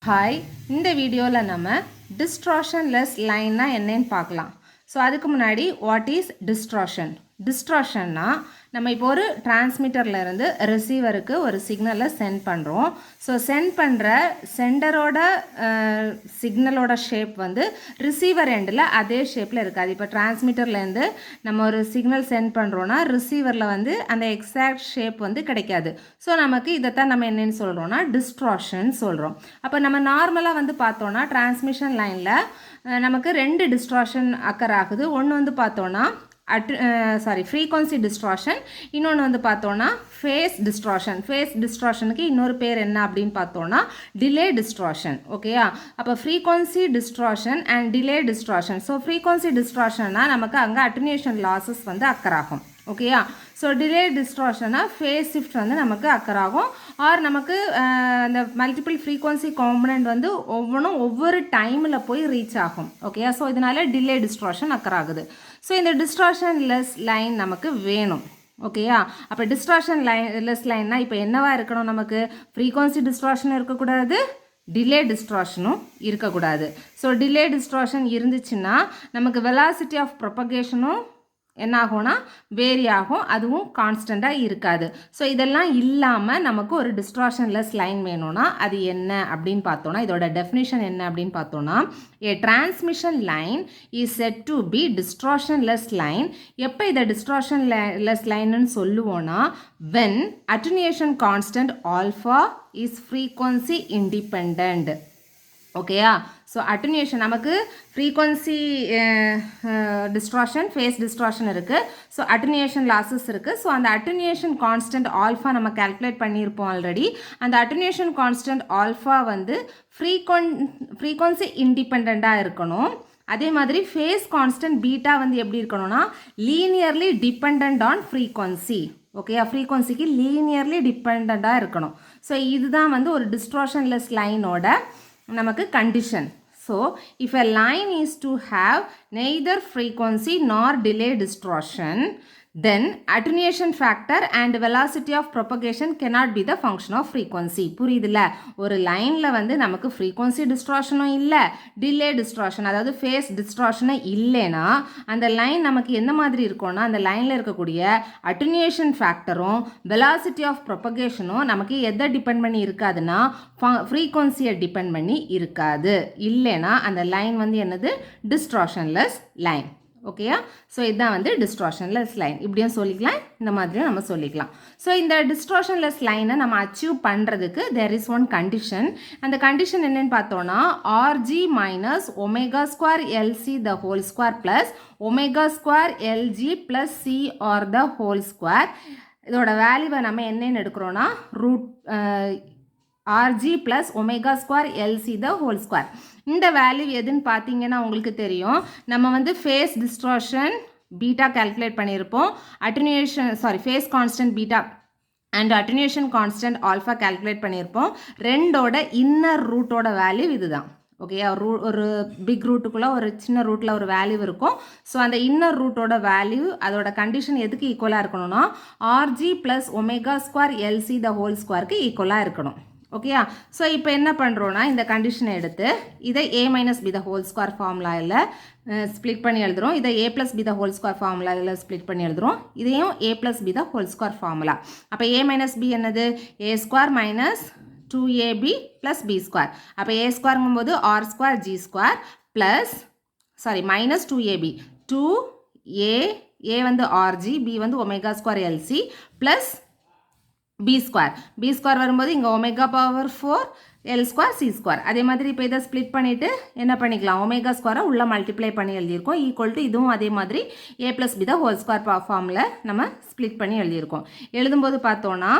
Hi, இந்த வீடியோவில் நம்ம டிஸ்ட்ராக்ஷன்லெஸ் லைன்னா என்னன்னு பார்க்கலாம். ஸோ அதுக்கு முன்னாடி வாட் இஸ் டிஸ்ட்ராக்ஷன்? டிஸ்ட்ராக்ஷன்னா நம்ம இப்போ ஒரு டிரான்ஸ்மிட்டர்லேருந்து ரிசீவருக்கு ஒரு சிக்னலை சென்ட் பண்ணுறோம். ஸோ சென்ட் பண்ணுற சென்டரோட சிக்னலோட ஷேப் வந்து ரிசீவர் எண்டில் அதே ஷேப்பில் இருக்காது. இப்போ டிரான்ஸ்மிட்டர்லேருந்து நம்ம ஒரு சிக்னல் சென்ட் பண்ணுறோன்னா ரிசீவரில் வந்து அந்த எக்ஸாக்ட் ஷேப் வந்து கிடைக்காது. ஸோ நமக்கு இதைத்தான் நம்ம என்னென்னு சொல்கிறோன்னா டிஸ்ட்ராக்ஷன் சொல்கிறோம். அப்போ நம்ம நார்மலாக வந்து பார்த்தோன்னா டிரான்ஸ்மிஷன் லைனில் நமக்கு 2 டிஸ்ட்ராக்ஷன் அக்கர் ஆகுது. ஒன்று வந்து பார்த்தோன்னா ஃப்ரீக்வன்சி டிஸ்ட்ராக்ஷன், இன்னொன்று வந்து பார்த்தோன்னா ஃபேஸ் டிஸ்ட்ராக்ஷன். ஃபேஸ் டிஸ்ட்ராக்ஷனுக்கு இன்னொரு பேர் என்ன அப்படின்னு பார்த்தோன்னா டிலே டிஸ்ட்ராக்ஷன். ஓகேயா? அப்போ frequency distortion and delay distortion. So frequency டிஸ்ட்ராக்ஷன்னா நமக்கு அங்கே அட்டென்யூஷன் லாஸஸ் வந்து அக்கர் ஆகும். ஓகேயா? ஸோ டிலே டிஸ்ட்ராக்ஷன்னா ஃபேஸ் ஷிஃப்ட் வந்து நமக்கு அக்கர் ஆகும். ஆர் நமக்கு அந்த மல்டிபிள் ஃப்ரீக்வன்சி காம்பனண்ட் வந்து ஒவ்வொன்றும் ஒவ்வொரு டைமில் போய் ரீச் ஆகும். ஓகேயா? ஸோ இதனால டிலே டிஸ்ட்ராக்ஷன் அக்கர் ஆகுது. ஸோ இந்த டிஸ்ட்ராக்ஷன் லெஸ் லைன் நமக்கு வேணும். ஓகேயா? அப்போ டிஸ்ட்ராக்ஷன் லெஸ் லைன்னா இப்போ என்னவா இருக்கணும்? நமக்கு ஃப்ரீக்வன்சி டிஸ்ட்ராக்ஷனும் இருக்கக்கூடாது, டிலே டிஸ்ட்ராக்ஷனும் இருக்கக்கூடாது. ஸோ டிலே டிஸ்ட்ராக்ஷன் இருந்துச்சுன்னா நமக்கு வெலாசிட்டி ஆஃப் ப்ரொபகேஷனும் என்ன ஆகும்னா வேரி ஆகும், அதுவும் கான்ஸ்டண்ட்டாக இருக்காது. ஸோ இதெல்லாம் இல்லாமல் நமக்கு ஒரு டிஸ்ட்ராக்ஷன்லெஸ் லைன் வேணும்னா அது என்ன அப்படின்னு பார்த்தோன்னா, இதோட டெஃபினிஷன் என்ன அப்படின்னு பார்த்தோன்னா, a transmission line is said to be distortionless line. எப்போ இதை டிஸ்ட்ராக்ஷன்லெஸ் லைன்னு சொல்லுவோன்னா, when attenuation constant alpha is frequency independent. ஓகேயா? ஸோ அட்டென்யூஷன் நமக்கு ஃப்ரீக்வன்சி டிஸ்ட்ராக்ஷன், ஃபேஸ் டிஸ்ட்ராக்ஷன் இருக்குது. ஸோ அட்டென்யூஷன் லாஸஸ் இருக்குது. ஸோ அந்த அட்டென்யூஷன் கான்ஸ்டன்ட் ஆல்ஃபா நம்ம கால்குலேட் பண்ணியிருப்போம் ஆல்ரெடி. அந்த அட்டென்யூஷன் கான்ஸ்டன்ட் ஆல்ஃபா வந்து ஃப்ரீக்வன்சி இண்டிபெண்ட்டாக இருக்கணும். அதே மாதிரி ஃபேஸ் கான்ஸ்டன்ட் பீட்டா வந்து எப்படி இருக்கணும்னா லீனியர்லி டிபெண்ட் ஆன் ஃப்ரீக்வன்சி. ஓகேயா? ஃப்ரீக்வன்சிக்கு லீனியர்லி டிபெண்ட்டாக இருக்கணும். ஸோ இதுதான் வந்து ஒரு டிஸ்ட்ராக்ஷன்லெஸ் லைனோட நமக்கு condition. So if a line is to have neither frequency nor delay distortion, then attenuation factor and velocity of propagation cannot be the function of frequency. புரியுதுல? ஒரு லைனில் வந்து நமக்கு ஃப்ரீக்வன்சி டிஸ்ட்ராக்ஷனும் இல்லை, டிலே டிஸ்ட்ராக்ஷன் அதாவது ஃபேஸ் டிஸ்ட்ராக்ஷனும் இல்லைன்னா அந்த லைன் நமக்கு எந்த மாதிரி இருக்கும்னா அந்த லைனில் இருக்கக்கூடிய அட்டென்யூஷன் ஃபேக்டரும் வெலாசிட்டி ஆஃப் ப்ரொபகேஷனும் நமக்கு எதை டிபெண்ட் பண்ணி இருக்காதுன்னா ஃப்ரீக்வன்சியை டிபெண்ட் பண்ணி இருக்காது. இல்லைன்னா அந்த லைன் வந்து என்னது? டிஸ்ட்ராக்ஷன்லெஸ் லைன். ஓகேயா? ஸோ இதுதான் வந்து டிஸ்ட்ராக்ஷன்லெஸ் லைன். இப்படியும் சொல்லிக்கலாம், இந்த மாதிரியும் நம்ம சொல்லிக்கலாம். ஸோ இந்த டிஸ்ட்ராக்ஷன்லெஸ் லைனை நம்ம அச்சீவ் பண்ணுறதுக்கு தேர் இஸ் ஒன் கண்டிஷன். அந்த கண்டிஷன் என்னன்னு பார்த்தோன்னா RG minus omega square LC the whole square plus omega square LG plus C R the whole square. இதோட வேல்யூவை நம்ம என்னென்னு எடுக்கிறோன்னா root RG plus omega square LC the whole square. இந்த value எதுன்னு பார்த்தீங்கன்னா உங்களுக்கு தெரியும். நம்ம வந்து ஃபேஸ் டிஸ்ட்ராக்ஷன் பீட்டா கால்குலேட் பண்ணியிருப்போம், phase constant beta and attenuation constant alpha calculate பண்ணியிருப்போம். ரெண்டோட இன்னர் ரூட்டோட வேல்யூ இதுதான். ஓகே? ஒரு பிக் ரூட்டுக்குள்ளே ஒரு சின்ன ரூட்டில் ஒரு வேல்யூ இருக்கும். ஸோ அந்த இன்னர் ரூட்டோட வேல்யூ அதோட கண்டிஷன் எதுக்கு ஈக்குவலாக இருக்கணும்னா RG plus omega square LC the whole ஸ்கொயருக்கு ஈக்குவலாக இருக்கணும். ஓகேயா? ஸோ இப்போ என்ன பண்ணுறோன்னா இந்த கண்டிஷனை எடுத்து இதை A minus B the whole square ஃபார்முலாவில் ஸ்ப்ளிட் பண்ணி எழுதுகிறோம். இதை A plus B the whole square ஃபார்முலாவில் ஸ்ப்ளிட் பண்ணி எழுதுகிறோம். இதையும் A plus B the whole square formula. அப்போ ஏ மைனஸ் பி என்னது? A square minus 2ab plus B square. அப்போ ஏ ஸ்கொயருங்கும்போது R square G square plus minus 2ab 2a, A வந்து RG, B வந்து omega square LC plus B square வரும்போது இங்கே omega power 4 L square C square. அதே மாதிரி இப்போ இதை ஸ்ப்ளிட் பண்ணிவிட்டு என்ன பண்ணிக்கலாம்? ஒமேகா ஸ்கொயரை உள்ளே மல்டிப்ளை பண்ணி எழுதியிருக்கோம். ஈக்குவல் டு இதுவும் அதே மாதிரி A plus B the whole square ஃபார்மில் நம்ம ஸ்ப்ளிட் பண்ணி எழுதியிருக்கோம். எழுதும்போது பார்த்தோன்னா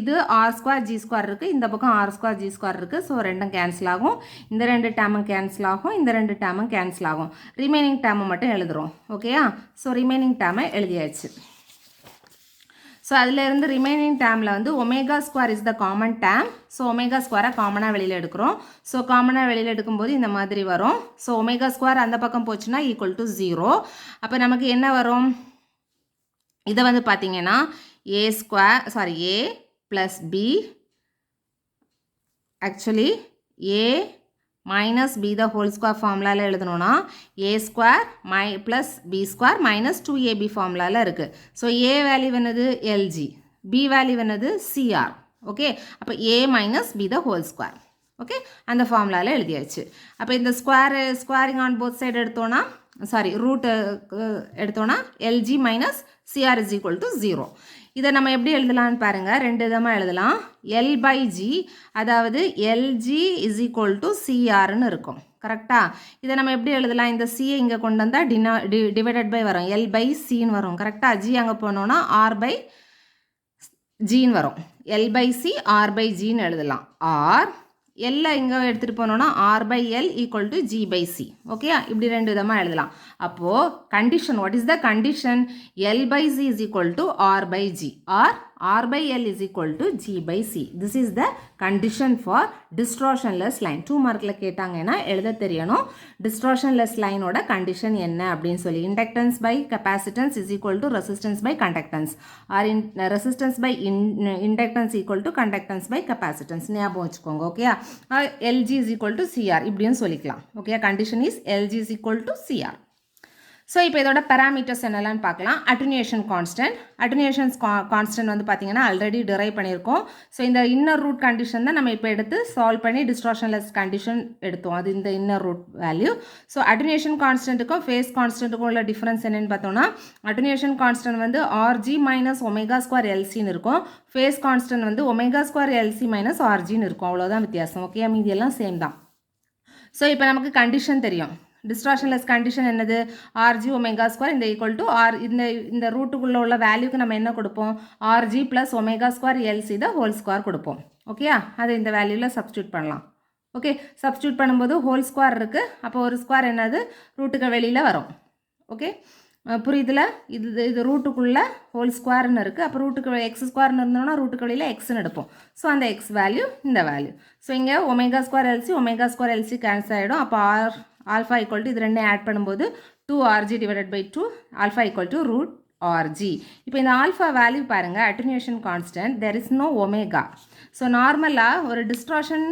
இது ஆர் ஸ்கொயர் ஜி ஸ்கொயர் இருக்குது, இந்த பக்கம் ஆர் ஸ்கொயர் ஜி ஸ்கொயர் இருக்குது. ஸோ ரெண்டும் கேன்சல் ஆகும். இந்த 2 டேமும் கேன்சல் ஆகும், இந்த 2 டேமும் கேன்சல் ஆகும். ரிமைனிங் டேமை மட்டும் எழுதுகிறோம். ஓகேயா? ஸோ ரிமைனிங் டேமை எழுதியாச்சு. ஸோ அதிலேருந்து ரிமைனிங் டேமில் வந்து omega square is the common டேம். ஸோ ஒமேகா ஸ்கொயரை காமனாக வெளியில் எடுக்கிறோம். ஸோ காமனாக வெளியில் எடுக்கும்போது இந்த மாதிரி வரும். ஸோ ஒமேகா ஸ்கொயர் அந்த பக்கம் போச்சுன்னா ஈக்குவல் டு 0. அப்போ நமக்கு என்ன வரும்? இதை வந்து பார்த்தீங்கன்னா A plus B actually a minus b the whole square formulaல எழுதணும்னா a square plus b square minus 2ab formulaல இருக்கு. ஸோ a வேல்யூ என்னது lg, b வேல்யூ என்னது cr. ஓகே, அப்போ a minus b the whole square. Okay, அந்த ஃபார்முலாவில் எழுதியாச்சு. அப்போ இந்த ஸ்கொயரிங் ஆன் போத் சைடு எடுத்தோன்னா ரூட் எடுத்தோன்னா lg minus cr is equal to 0. இதை நம்ம எப்படி எழுதலாம்னு பாருங்கள், ரெண்டு விதமாக எழுதலாம். L by g, அதாவது lg is equal to crன்னு இருக்கும். கரெக்டாக? இதை நம்ம எப்படி எழுதலாம், இந்த c இங்கே கொண்டு வந்தால் டிவைடட் பை வரும், L by cன்னு வரும். கரெக்டாக? g அங்கே போனோன்னா r by gன்னு வரும். L by c r by gன்னு எழுதலாம். r L இங்கே எடுத்துகிட்டு போனோன்னா r by L equal to g by c. Okay, இப்படி ரெண்டு விதமாக எழுதலாம். அப்போது condition, what is the condition? L by c is equal to r by g or r by L is equal to g by c. This is the condition for distortionless line. 2 மார்க்கில் கேட்டாங்கன்னா எழுத தெரியணும் distortionless line ஓட condition என்ன அப்படின்னு சொல்லி. Inductance by capacitance is equal to resistance by conductance or resistance by inductance equal to conductance by capacitance. ஞாபகம் வச்சுக்கோங்க. Okay, LG is equal to CR இப்படியும் சொல்லிக்கலாம். Okay, condition is LG is equal to CR. So இப்போ இதோட parameters என்னெல்லாம் பார்க்கலாம். Attenuation constant வந்து பார்த்தீங்கன்னா ஆல்ரெடி டிரைவ் பண்ணியிருக்கோம். ஸோ இந்த இன்னர் ரூட் கண்டிஷன் தான் நம்ம இப்போ எடுத்து சால்வ் பண்ணி டிஸ்டார்ஷன்லெஸ் கண்டிஷன் எடுத்தோம். அது இந்த inner root value. So attenuation கான்ஸ்டன்ட்டுக்கும் ஃபேஸ் கான்ஸ்டன்ட்டுக்கும் உள்ள டிஃப்ரென்ஸ் என்னென்னு பார்த்தோம்னா, அட்டென்யூஷன் கான்ஸ்டன்ட் வந்து RG மைனஸ் ஒமேகா ஸ்கொயர் எல்சின்னு இருக்கும். ஃபேஸ் கான்ஸ்டன்ட் வந்து ஒமேகா ஸ்கொயர் எல்சி மைனஸ் RGன்னு இருக்கும். அவ்வளோதான் வித்தியாசம். ஓகே, மீதி எல்லாம் சேம் தான். ஸோ இப்போ நமக்கு கண்டிஷன் தெரியும். டிஸ்டார்ஷன்லெஸ் கண்டிஷன் என்னது? RG ஒமேகா ஸ்கொயர் இந்த ஈக்குவல் டு இந்த ரூட்டுக்குள்ளே உள்ள வேல்யூக்கு நம்ம என்ன கொடுப்போம்? RG plus omega square LC the whole square கொடுப்போம். ஓகேயா, அதை இந்த வேல்யூவில் சப்ஸ்டியூட் பண்ணலாம். ஓகே, சப்ஸ்டியூட் பண்ணும்போது ஹோல் ஸ்கொயர் இருக்குது. அப்போ ஒரு ஸ்கொயர் என்னது? ரூட்டுக்கு வெளியில் வரும். ஓகே, புரியுதுல? இது ரூட்டுக்குள்ளே ஹோல் ஸ்கொயர்னு இருக்குது. அப்போ ரூட்டுக்கு எக்ஸ் ஸ்கொயர்னு இருந்தோம்னா ரூட்டுக்கு வெளியில் எக்ஸ்ன்னு எடுப்போம். ஸோ அந்த எக்ஸ் வேல்யூ இந்த வேல்யூ. ஸோ இங்கே ஒமேகா ஸ்கொயர் எல்சி கேன்சல் ஆகிடும். அப்போ ஆல்ஃபா ஈக்குவல் டு இது ரெண்டும் ஆட் பண்ணும்போது 2RG divided by 2 alpha equal to root RG. இப்போ இந்த ஆல்ஃபா வேல்யூ பாருங்கள், attenuation constant, there is no omega. So நார்மலாக ஒரு டிஸ்டார்ஷன்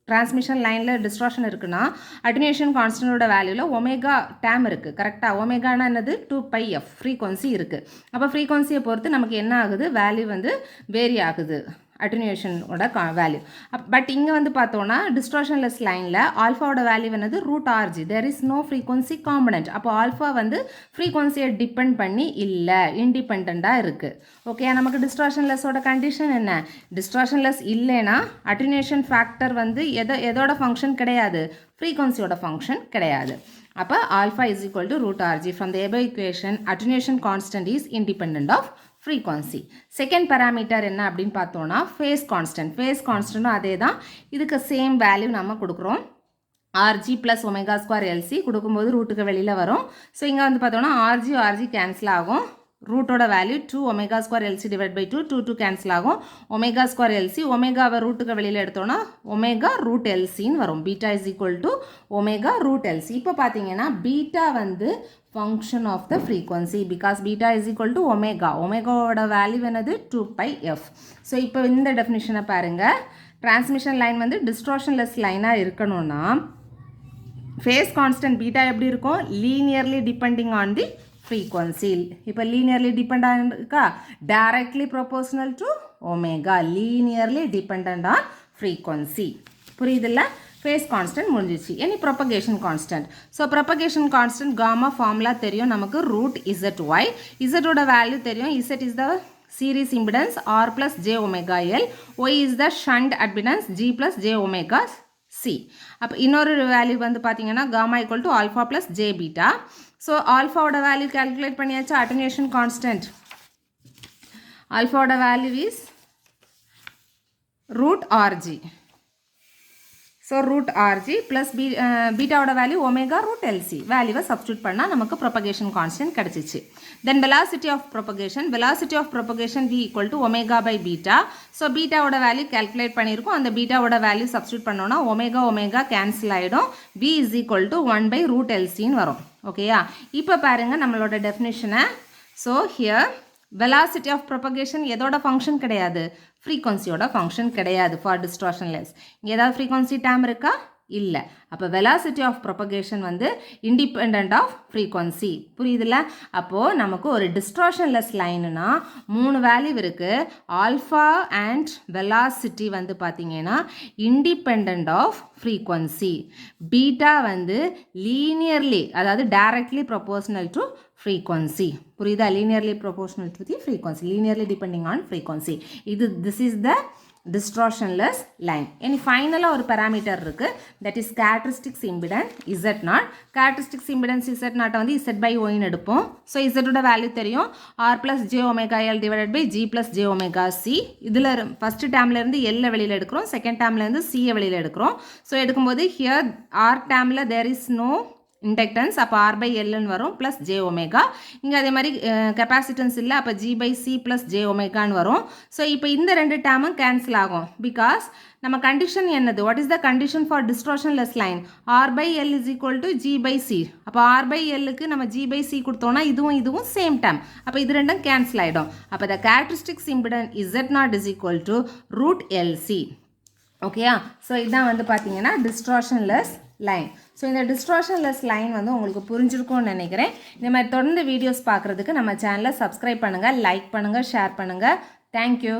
டிரான்ஸ்மிஷன் லைனில் டிஸ்டார்ஷன் இருக்குன்னா அட்டென்யூஷன் கான்ஸ்டன்டோட வேல்யூவில் ஒமேகா டேம் இருக்குது. கரெக்டாக? ஒமேகானா என்னது? 2πf ஃப்ரீக்வன்சி இருக்குது. அப்போ ஃப்ரீக்வன்சியை பொறுத்து நமக்கு என்ன ஆகுது? வேல்யூ வந்து வேரி ஆகுது அட்டென்யூஷனோட வேல்யூ. பட் இங்கே வந்து பார்த்தோன்னா டிஸ்டார்ஷன்லெஸ் லைனில் ஆல்ஃபாவோட வேல்யூ என்னது? Root RG. There is no frequency component. அப்போ ஆல்ஃபா வந்து ஃப்ரீக்வன்சியை டிபெண்ட் பண்ணி இல்லை, இண்டிபெண்ட்டாக இருக்குது. ஓகே, நமக்கு டிஸ்டார்ஷன்லெஸ்ஸோட கண்டிஷன் என்ன? டிஸ்டார்ஷன்லெஸ் இல்லைன்னா அட்டென்யூஷன் ஃபேக்டர் வந்து எதோட ஃபங்க்ஷன் கிடையாது? ஃப்ரீக்வன்சியோட ஃபங்க்ஷன் கிடையாது. அப்போ alpha is equal to root RG. From the above equation attenuation constant is independent of frequency. Second parameter என்ன அப்படின்னு பார்த்தோன்னா ஃபேஸ் கான்ஸ்டன்ட்டும் அதே தான். இதுக்கு சேம் வேல்யூ நம்ம கொடுக்குறோம். RG plus omega square LC கொடுக்கும்போது ரூட்டுக்கு வெளியில் வரும். ஸோ இங்கே வந்து பார்த்தோன்னா RG கேன்சல் ஆகும். ரூட்டோட value 2 omega square LC divide by 2 cancel ஆகும். ஒமேகா ஸ்கொயர் எல்சி, ஒமேகாவை ரூட்டுக்கு வெளியில் எடுத்தோன்னா ஒமேகா ரூட் எல்சின்னு வரும். Beta is equal to omega root LC. இப்போ பார்த்தீங்கன்னா பீட்டா வந்து function of the frequency because beta is equal to omega. Omegaவோட வேல்யூ என்னது? 2πf. ஸோ இப்போ இந்த டெஃபினிஷனை பாருங்கள். டிரான்ஸ்மிஷன் லைன் வந்து டிஸ்டார்ஷன்லெஸ் லைனாக இருக்கணும்னா ஃபேஸ் கான்ஸ்டன்ட் பீட்டா எப்படி இருக்கும்? Linearly depending on the frequency. இப்போ லீனியர்லி டிபெண்ட் இருக்கா? Directly proportional to omega. Linearly depend on frequency. புரியுதில்ல? ஃபேஸ் கான்ஸ்டன்ட் முடிஞ்சிச்சு. Any propagation constant. So propagation constant gamma formula தெரியும் நமக்கு. Root ZY. இசட்டோட வேல்யூ தெரியும். Z is the series impedance R plus j omega L. Y is the shunt admittance G plus j omega C. அப்போ இன்னொரு value வந்து பார்த்தீங்கன்னா gamma equal to alpha plus J beta. So ஆல்ஃபாவோட value calculate பண்ணியாச்சு. Attenuation constant ஆல்ஃபாவோட value is root RG. So root RG plus பீட்டாவோட value omega root LC. வேல்யூவை substitute பண்ணால் நமக்கு ப்ரொபகேஷன் கான்ஸ்டன்ட் கிடச்சிச்சு. Then velocity of propagation V equal to omega by beta. So பீட்டாவோட value calculate பண்ணியிருக்கோம். அந்த பீட்டாவோட வேல்யூ சப்ஸ்டியூட் பண்ணோன்னா ஒமேகா கேன்சல் ஆகிடும். V is equal to 1 by root எல்சின்னு வரும். ஓகேயா, இப்போ பாருங்கள் நம்மளோட டெஃபினிஷனை. So here velocity of propagation எதோட ஃபங்க்ஷன் கிடையாது, ஃப்ரீக்வன்சியோட ஃபங்க்ஷன் கிடையாது ஃபார் டிஸ்டார்ஷன்லெஸ். இங்கே ஏதாவது ஃப்ரீக்வன்சி டேம் இருக்கா, இல்லை. அப்போ வெலாசிட்டி ஆஃப் ப்ரொபகேஷன் வந்து இண்டிபெண்ட் ஆஃப் ஃப்ரீக்வன்சி. புரியுதுல்ல? அப்போது நமக்கு ஒரு டிஸ்டார்ஷன்லெஸ் லைனுனா 3 வேல்யூ இருக்குது. ஆல்ஃபா அண்ட் வெலாசிட்டி வந்து பார்த்திங்கன்னா இண்டிபெண்ட் ஆஃப் ஃப்ரீக்வன்சி. பீட்டா வந்து லீனியர்லி, அதாவது டைரக்ட்லி ப்ரொபோர்ஷனல் டு frequency. புரியுதா? linearly proportional to the frequency, linearly depending on frequency. This is the distortionless line. இனி ஃபைனலாக ஒரு parameter இருக்கு, that is characteristics impedance Z0. characteristics impedance Z0 வந்து Z by Y ன்னு எடுப்போம். So Z ஓட value தெரியும், R plus J omega L divided by G plus J omega C. இதில் ஃபஸ்ட்டு டேர்ம்லேருந்து L வெளியில் எடுக்கிறோம், செகண்ட் டேர்ம்லேருந்து C வெளியில் எடுக்கிறோம். ஸோ எடுக்கும்போது here R டேர்மில் there is no இண்டக்டன்ஸ், அப்போ R by Lன்னு வரும் ப்ளஸ் ஜே ஒமேகா. இங்கே அதே மாதிரி கெப்பாசிட்டன்ஸ் இல்லை, அப்போ G by C plus J ஒமேகான்னு வரும். ஸோ இப்போ இந்த ரெண்டு டேர்மும் கேன்சல் ஆகும். பிகாஸ் நம்ம கண்டிஷன் என்னது, what is the condition for distortionless line? R by L is equal to G by C. அப்போ R by Lக்கு நம்ம G by C கொடுத்தோன்னா இதுவும் சேம் டேர்ம், அப்போ இது ரெண்டும் கேன்சல் ஆகிடும். அப்போ the characteristics impedance Z0 is equal to root LC. ஓகேயா? ஸோ இதுதான் வந்து பார்த்தீங்கன்னா டிஸ்டார்ஷன்லெஸ் லைன். ஸோ இந்த டிஸ்டார்ஷன்லெஸ் லைன் வந்து உங்களுக்கு புரிஞ்சிருக்கும்னு நினைக்கிறேன். இந்த மாதிரி தொடர்ந்து வீடியோஸ் பார்க்குறதுக்கு நம்ம சேனலை சப்ஸ்கிரைப் பண்ணுங்கள், லைக் பண்ணுங்கள், ஷேர் பண்ணுங்கள். தேங்க்யூ.